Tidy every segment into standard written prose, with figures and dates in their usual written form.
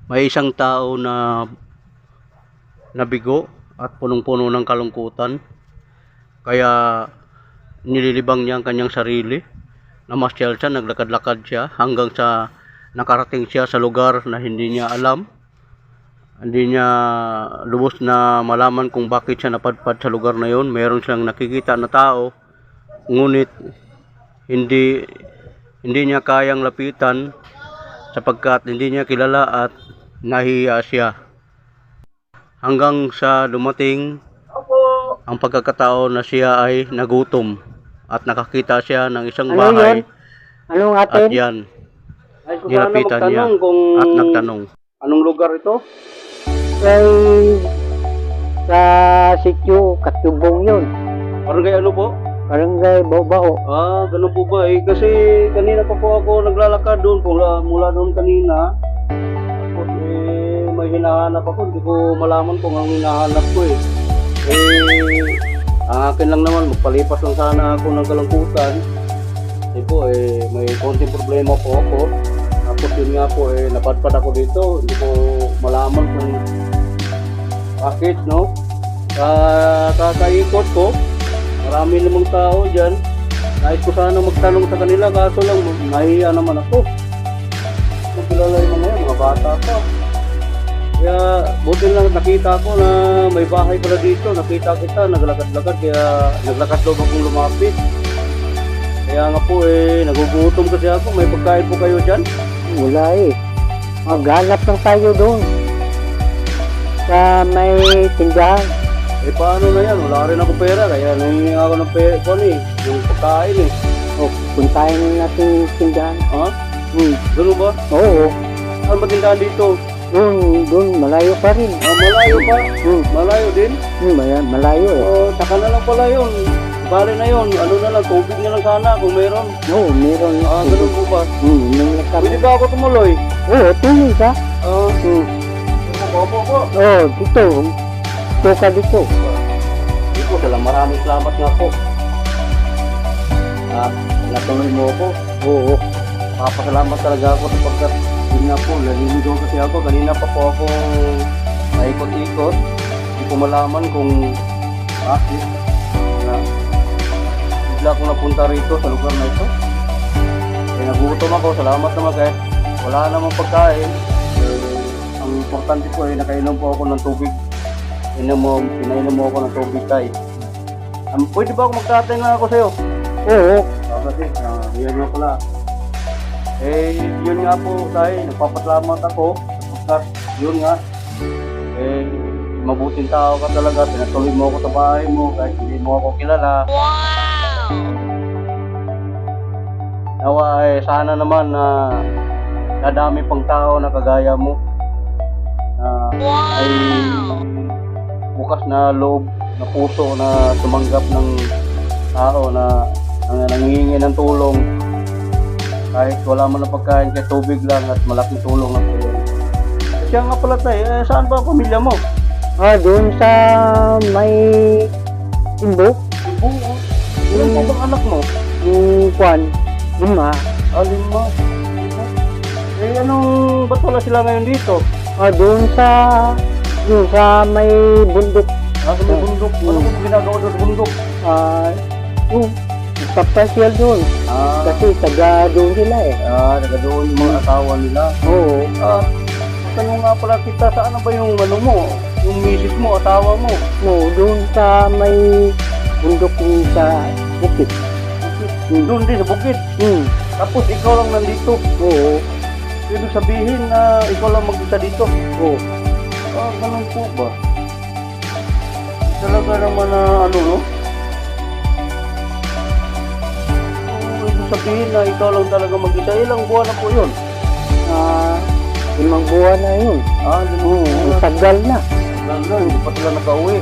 May isang tao na nabigo at punong-puno ng kalungkutan. Kaya nililibang niya ang kanyang sarili. Namasyal siya, naglakad-lakad siya hanggang sa nakarating siya sa lugar na hindi niya alam. Hindi niya lubos na malaman kung bakit siya napadpad sa lugar na yon. Meron siyang nakikita na tao, ngunit hindi niya kayang lapitan sapagkat hindi niya kilala at nahihiya siya. Hanggang sa dumating ang pagkakataon na siya ay nagutom at nakakita siya ng isang bahay. Anong At atin? yan, nilapitan niya at nagtanong. Anong lugar ito? Sa sityo Katubong yun. Barangay ano po? Barangay Baho. Ganun po ba eh? Kasi kanina pa po ako naglalakad doon, mula doon kanina. Tapos may hinahanap ako, hindi ko malaman kung ang hinahanap ko eh. Ang akin lang naman, magpalipas lang sana ako ng kalungkutan. Kasi po may konting problema po ako. Tapos yun nga po napadpad ako dito, hindi ko malaman kung bakit, no? Kakaikot ko, marami namang tao dyan. Nais ko sana magtanong sa kanila, kaso lang nahihiya naman ako. Kung kilala yung mga bata pa. Kaya buti lang nakita ko na may bahay pala dito. Nakita kita, naglakad-lakad, kaya naglakas loob akong lumapit. Kaya nga po nagugutom kasi ako. May pagkain po kayo dyan? Wala eh. Maghanap lang tayo doon. Sa may tindahan. Paano na yan? Wala rin ako pera, kaya nahingi ako ng pera yung pagkain eh. Puntahin natin yung tindahan. Ha? Ganun ba? Oo. Saan ba tindahan dito? Doon, malayo pa rin. Malayo pa? Malayo din? Malayo eh. Taka na lang pala yun. Bale na yun. Ano na lang, tubig na lang sana kung meron. Oo, meron. Ganun po ba? Pwede ba ako tumuloy? Oo, tuloy ka. Opo. Dito. Dito ka dito. Dito, maraming salamat nga po. Natuloy mo ako. Oo. Papasalamat talaga ako sapagkat yun nga po, naliligaw kasi ako. Kanina pa po ako naikot-ikot. Hindi ko malaman kung bakit na bigla akong napunta rito sa lugar na ito. Nagutom ako. Salamat naman kahit wala namang pagkain. Ang importante po nakainom po ako ng tubig. Pinainom mo ako ng tubig tayo. Pwede ba ako magtatay nga ako sa'yo? Oo. Kasi yun nga pala. Yun nga po tayo, nagpapasalamat ako sapagkat yun nga mabuting tao ka talaga, pinatuloy mo ako sa bahay mo kahit hindi mo ako kilala. Wow! Nawa sana naman na nadami pang tao na kagaya mo ay bukas na loob, na puso na tumanggap ng tao na nangihingi ng tulong. Kahit wala man ng pagkain, kahit tubig lang at malaking tulong na po yun. Siya nga pala tayo, saan ba ang pamilya mo? Doon sa may Timbo. Ilan po bang anak mo? Kwan, 5. 5. Ba't wala sila ngayon dito? Doon sa may bundok. Sa may bundok? Ano kung ginagawa doon sa bundok? Papasyal doon. Kasi taga doon sila eh. Taga doon yung mga asawa nila. Oo. Tanong nga pala kita, saan ba yung mo? Yung misis mo, asawa mo? Oo, doon sa may bundok sa bukid. Doon din sa bukid? Tapos ikaw lang nandito? Oo. Ibig sabihin na ikaw lang mag-isa dito? Oo. Ganun po ba? Talaga naman na no? Ibig sabihin na ikaw lang talaga mag-isa. Ilang buwan na po yun? 5 buwan na yun. Tagal na. Hindi pa sila nakauwi.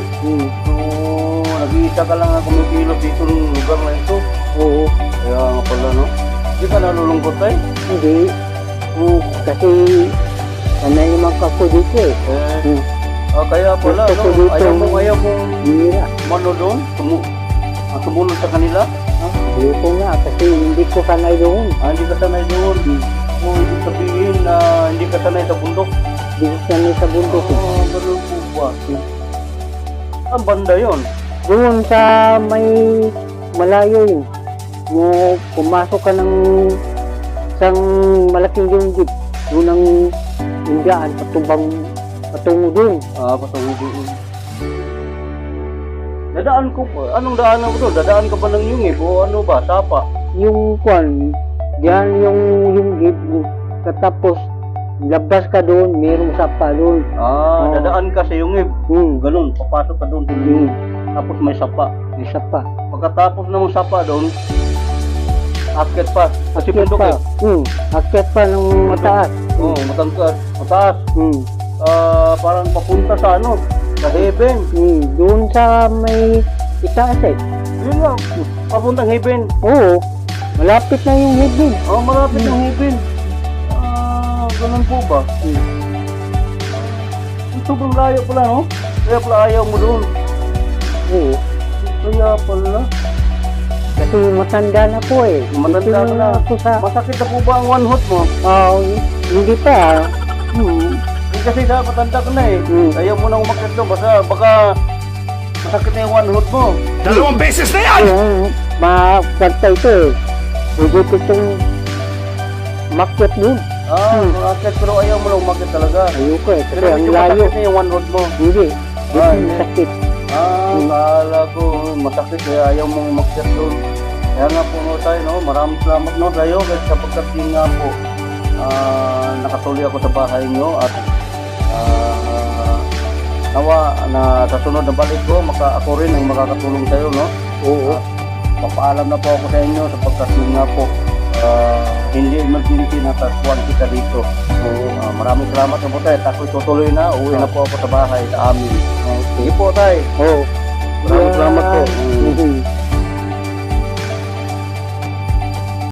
So, nag-iisa ka lang na kumikilos dito ng lugar na ito. Oo. Kaya nga pala, no? Hindi ka nalulungkot tayo? Hindi. Kasi sanay naman ako dito eh. Kaya pala, no? Ayaw mong mano doon? Sumunod sa kanila? Hindi ko nga, kasi hindi ko sanay doon. Hindi ka sanay doon. Ibig sabihin na hindi ka sanay sa bundok. Bigyan niya sa bundok. Ganun po ba? Ang banda yun. Doon sa may malayo yun. Mo pumasok ka ng isang malaking junggit. Doon ang indaan patungo doon. Patungo doon. Dadaan ko pa. Anong daanan ko doon? Dadaan ka ba ng yungib o ano ba? Sapa? Yung kwan, diyan yung junggit. Katapos labas ka doon, mayroong sapa doon. Dadaan ka sa yungib. Ganun, papasok ka doon. Tapos may sapa. May sapa. Pagkatapos ng sapa doon, akyat pa. Kasi Akyat bundok pa. eh. Akyat pa ng mataas. Matangkas. Mataas. Parang papunta sa ano, sa heaven. Doon sa may itaas eh. Yun nga, papuntang heaven. Oo, malapit na yung heaven. Malapit ng heaven. Ganun po ba? Sobrang layo pala, no? Kaya pala ayaw mo doon. Oo. Kaya pala. Kasi matanda na po eh. Matanda Ito na. ako sa... Masakit na po ba ang one hot mo? Hindi pa. Kasi sa matanda ka na eh. Ayaw mo nang umakyat doon. Baka masakit na yung one hot mo. 2 beses na yan! Mapagta ito eh. Pwede ko itong makyat doon. Umakyat pero ayaw mo nang umakyat talaga. Ayoko eh. Kasi Pero ang medyo layo. masakit na yung one hot mo. Hindi. Hindi sakit. Kala ko masakit kaya ayaw mong umakyat doon. Kaya nga po no tayo, no? Maraming salamat no tayo kasi sapagkat yun nga po nakatuloy ako sa bahay nyo at nawa na sa sunod na balik ko ako rin ang makakatulong sa'yo, no? Oo. Papaalam na po ako sa inyo sapagkat yun nga po hindi emergency na tatuan kita dito. Maraming salamat na po tayo. Ako'y tutuloy na. Uwi na po ako sa bahay, sa amin. Sige po tayo. Oo. Maraming salamat po. Mhm.